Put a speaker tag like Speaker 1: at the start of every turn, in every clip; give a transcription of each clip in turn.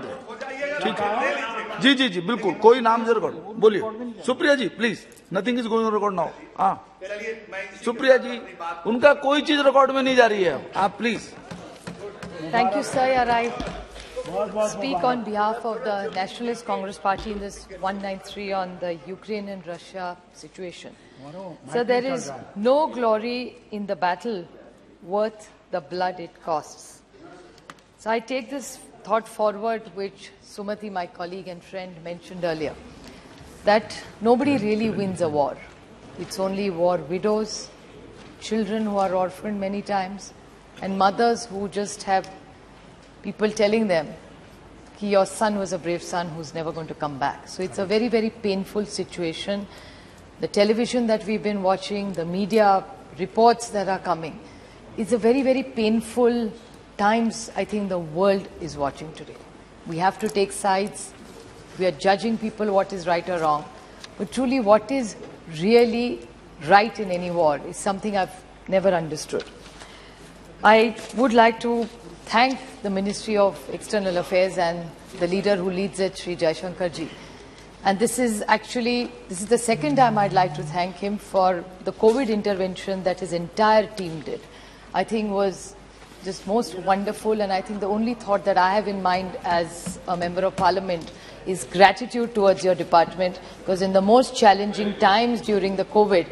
Speaker 1: ठीक है जी जी जी बिल्कुल कोई नाम से रिकॉर्ड बोलिए Supriya ji please nothing is going record now हाँ सुप्रिया जी उनका कोई चीज रिकॉर्ड में नहीं जा रही है आप please
Speaker 2: Thank you, sir. I speak on behalf of the Nationalist Congress Party in this 193 on the Ukraine and Russia situation. So there is no glory in the battle worth the blood it costs. So I take this thought forward, which Sumati, my colleague and friend, mentioned earlier, that nobody really wins a war. It's only war widows, children who are orphaned many times, and mothers who just have people telling them that your son was a brave son who's never going to come back. So it's a very, very painful situation. The television that we've been watching, the media reports that are coming, it's a very, very painful times I think the world is watching today. We have to take sides. We are judging people what is right or wrong. But truly what is really right in any war is something I've never understood. I would like to thank the Ministry of External Affairs and the leader who leads it, Shri Jaishankar ji. And this is the second time I'd like to thank him for the COVID intervention that his entire team did. I think was just most wonderful, and I think the only thought that I have in mind as a Member of Parliament is gratitude towards your department, because in the most challenging times during the COVID,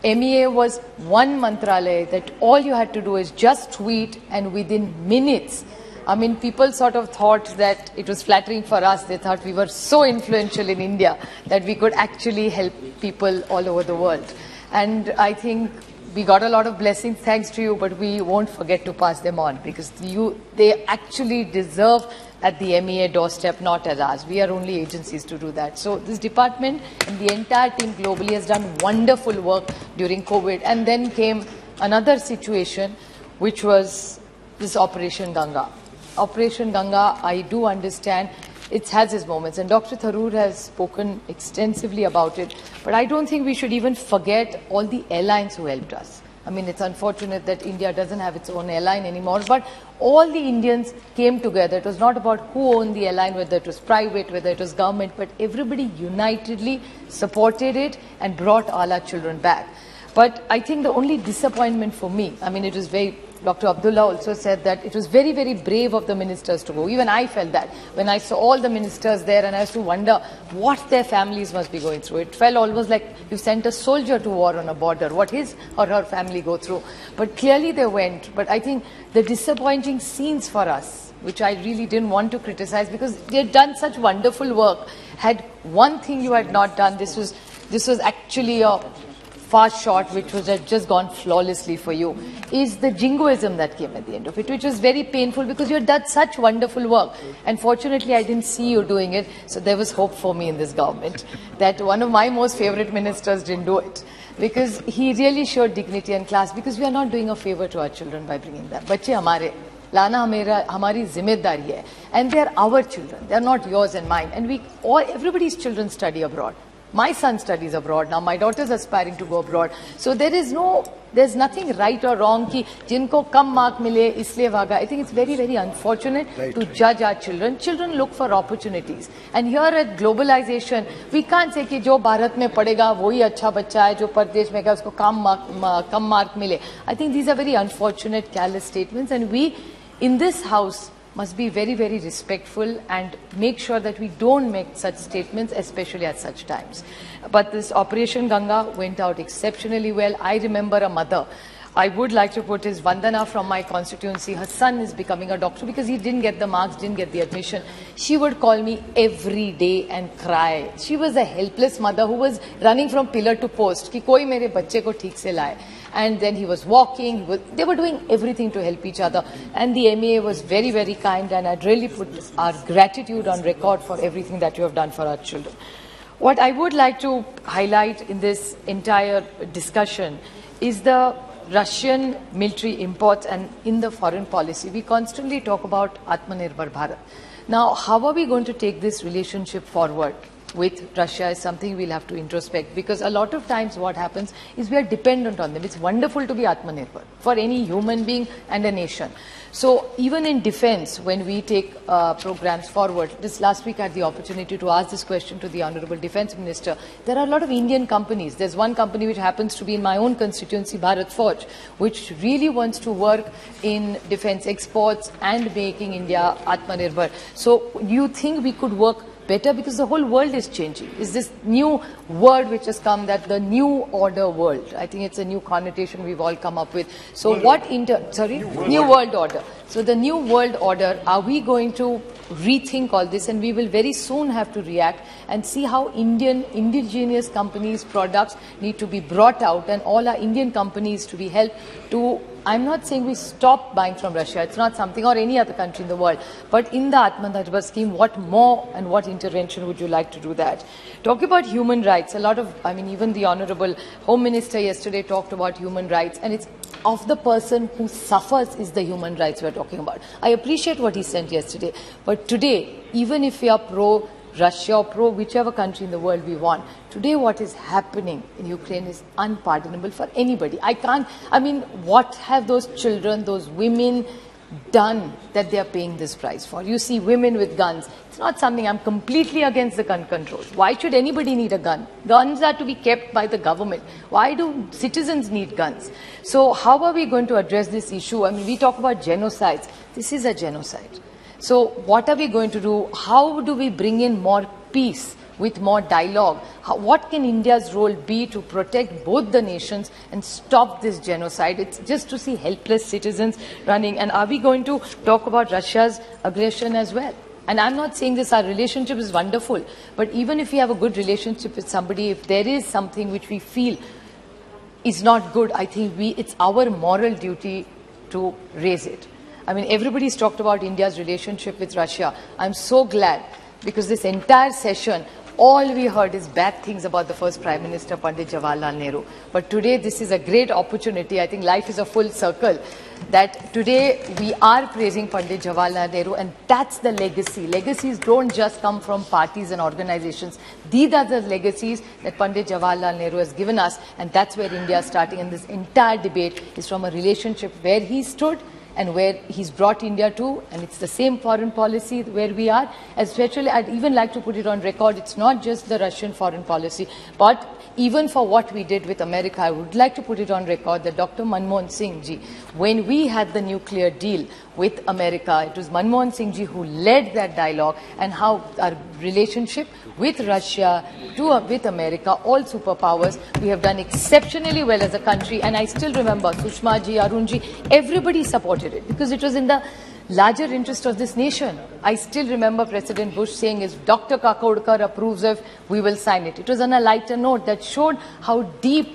Speaker 2: MEA was one mantralaya that all you had to do is just tweet, and within minutes, I mean, people sort of thought that it was flattering for us. They thought we were so influential in India that we could actually help people all over the world. And I think we got a lot of blessings thanks to you, but we won't forget to pass them on, because they actually deserve at the MEA doorstep, not at ours. We are only agencies to do that. So this department and the entire team globally has done wonderful work during COVID. And then came another situation, which was this Operation Ganga. Operation Ganga, I do understand, it has its moments. And Dr. Tharoor has spoken extensively about it. But I don't think we should even forget all the airlines who helped us. I mean, it's unfortunate that India doesn't have its own airline anymore, but all the Indians came together. It was not about who owned the airline, whether it was private, whether it was government, but everybody unitedly supported it and brought all our children back. But I think the only disappointment for me, I mean, it was Dr. Abdullah also said that it was very, very brave of the ministers to go. Even I felt that when I saw all the ministers there, and I used to wonder what their families must be going through. It felt almost like you sent a soldier to war on a border. What his or her family go through? But clearly they went. But I think the disappointing scenes for us, which I really didn't want to criticize, because they had done such wonderful work, had one thing you had not done. This was actually a fast shot which had just gone flawlessly for you, is the jingoism that came at the end of it, which was very painful because you had done such wonderful work. And fortunately, I didn't see you doing it, so there was hope for me in this government that one of my most favorite ministers didn't do it, because he really showed dignity and class, because we are not doing a favor to our children by bringing them. Bacche hamare, लाना हमारी जिम्मेदारी है, and they are our children, they are not yours and mine, and everybody's children study abroad. My son studies abroad now. My daughter is aspiring to go abroad. So there's nothing right or wrong कि जिनको कम mark मिले इसलिए भागा. I think it's very, very unfortunate to judge our children. Children look for opportunities. And here at globalization, we can't say कि जो भारत में पढ़ेगा वही अच्छा बच्चा है, जो परदेश में गया उसको कम mark मिले. I think these are very unfortunate, careless statements, and we in this house must be very, very respectful and make sure that we don't make such statements, especially at such times. But this Operation Ganga went out exceptionally well. I remember a mother. I would like to put his Vandana from my constituency. Her son is becoming a doctor because he didn't get the marks, didn't get the admission. She would call me every day and cry. She was a helpless mother who was running from pillar to post कि कोई मेरे बच्चे को ठीक से लाए. And then he was walking. They were doing everything to help each other. And the MEA was very, very kind. And I'd really put our gratitude on record for everything that you have done for our children. What I would like to highlight in this entire discussion is the Russian military imports, and in the foreign policy, we constantly talk about Atmanirbhar Bharat. Now, how are we going to take this relationship forward? with Russia is something we'll have to introspect, because a lot of times what happens is we are dependent on them. It's wonderful to be Atmanirbhar for any human being and a nation. So even in defense, when we take programs forward, this last week I had the opportunity to ask this question to the Honorable Defense Minister. There are a lot of Indian companies. There's one company which happens to be in my own constituency, Bharat Forge, which really wants to work in defense exports and making India Atmanirbhar. So you think we could work better, because the whole world is changing? Is this new word which has come, that the new order world? I think it's a new connotation we've all come up with. So new world order. So the new world order, are we going to rethink all this? And we will very soon have to react and see how indigenous companies' products need to be brought out, and all our Indian companies to be helped to, I'm not saying we stop buying from Russia, it's not something, or any other country in the world, but in the Atmanirbhar scheme, what more and what intervention would you like to do that? Talk about human rights, a lot of, even the Honorable Home Minister yesterday talked about human rights, and it's of the person who suffers is the human rights we're talking about. I appreciate what he said yesterday, but today, even if we are pro-Russia or pro-whichever country in the world we want, today what is happening in Ukraine is unpardonable for anybody. What have those children, those women done that they are paying this price for? You see women with guns. It's not something, I'm completely against the gun controls. Why should anybody need a gun? Guns are to be kept by the government. Why do citizens need guns? So how are we going to address this issue? We talk about genocides. This is a genocide. So what are we going to do? How do we bring in more peace with more dialogue? What can India's role be to protect both the nations and stop this genocide? It's just to see helpless citizens running. And are we going to talk about Russia's aggression as well? And I'm not saying this, our relationship is wonderful, but even if we have a good relationship with somebody, if there is something which we feel is not good, I think it's our moral duty to raise it. Everybody's talked about India's relationship with Russia. I'm so glad, because this entire session, all we heard is bad things about the first Prime Minister, Pandit Jawaharlal Nehru. But today, this is a great opportunity. I think life is a full circle. That today, we are praising Pandit Jawaharlal Nehru, and that's the legacy. Legacies don't just come from parties and organizations. These are the legacies that Pandit Jawaharlal Nehru has given us, and that's where India is starting. And this entire debate is from a relationship where he stood and where he's brought India to, and it's the same foreign policy where we are. Especially, I'd even like to put it on record, it's not just the Russian foreign policy, but even for what we did with America, I would like to put it on record that Dr. Manmohan Singh ji, when we had the nuclear deal with America, it was Manmohan Singh ji who led that dialogue, and how our relationship with Russia, with America, all superpowers, we have done exceptionally well as a country. And I still remember Sushma ji, Arun ji, everybody supported it because it was in the larger interest of this nation. I still remember President Bush saying, if Dr. Kakodkar approves of, we will sign it. It was on a lighter note that showed how deep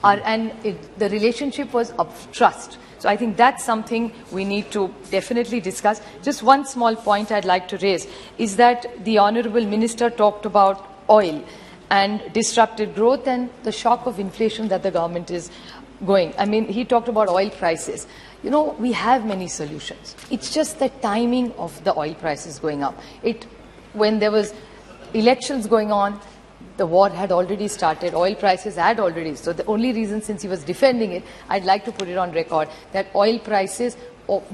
Speaker 2: the relationship was of trust. So I think that's something we need to definitely discuss. Just one small point I'd like to raise is that the Honourable Minister talked about oil and disrupted growth and the shock of inflation that the government is going. He talked about oil prices. We have many solutions. It's just the timing of the oil prices going up. When there was elections going on, the war had already started, oil prices had already. So the only reason, since he was defending it, I'd like to put it on record that oil prices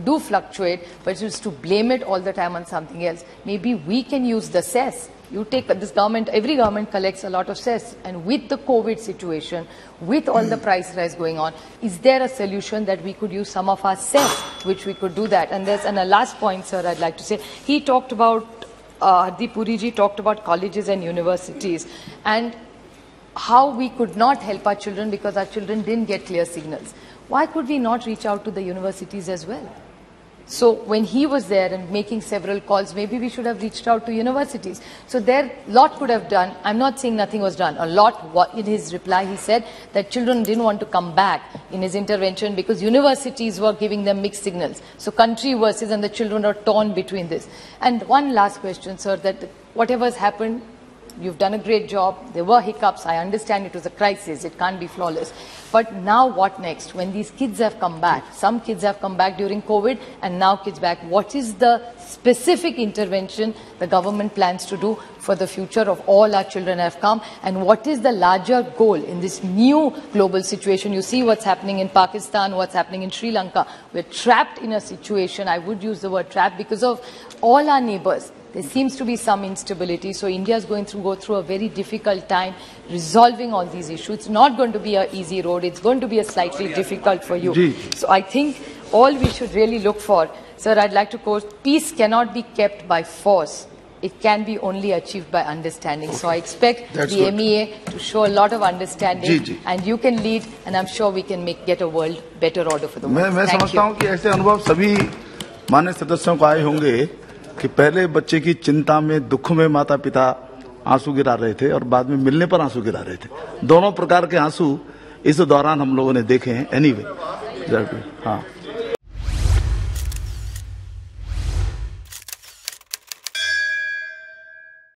Speaker 2: do fluctuate, but just to blame it all the time on something else. Maybe we can use the cess. You take this government, every government collects a lot of cess, and with the COVID situation, with all the price rise going on, is there a solution that we could use some of our cess, which we could do that? And a last point, sir, I'd like to say, he talked about, Hardeep Puri ji talked about colleges and universities and how we could not help our children because our children didn't get clear signals. Why could we not reach out to the universities as well? So when he was there and making several calls, maybe we should have reached out to universities. So there, lot could have done. I'm not saying nothing was done. A lot, in his reply, he said that children didn't want to come back in his intervention because universities were giving them mixed signals. So country versus, and the children are torn between this. And one last question, sir, that whatever's happened, you've done a great job. There were hiccups. I understand it was a crisis. It can't be flawless. But now what next? When these kids have come back, some kids have come back during COVID and now kids back, what is the specific intervention the government plans to do for the future of all our children have come? And what is the larger goal in this new global situation? You see what's happening in Pakistan, what's happening in Sri Lanka. We're trapped in a situation, I would use the word trapped, because of all our neighbors. There seems to be some instability. So India is going to go through a very difficult time resolving all these issues. It's not going to be an easy road. It's going to be a slightly difficult for you. So I think all we should really look for, sir, I'd like to quote, peace cannot be kept by force. It can be only achieved by understanding. So I expect the MEA to show a lot of understanding, and you can lead, and I'm sure we can get a world better order for the world.
Speaker 1: मैं समझता हूँ कि ऐसे अनुभव सभी मान्य सदस्यों को आए होंगे कि पहले बच्चे की चिंता में, दुख में माता पिता आंसू गिरा रहे थे और बाद में मिलने पर आंसू गिरा रहे थे. दोनों प्रकार के आंसू इस दौरान हम लोगों ने देखे हैं. एनीवे, हाँ.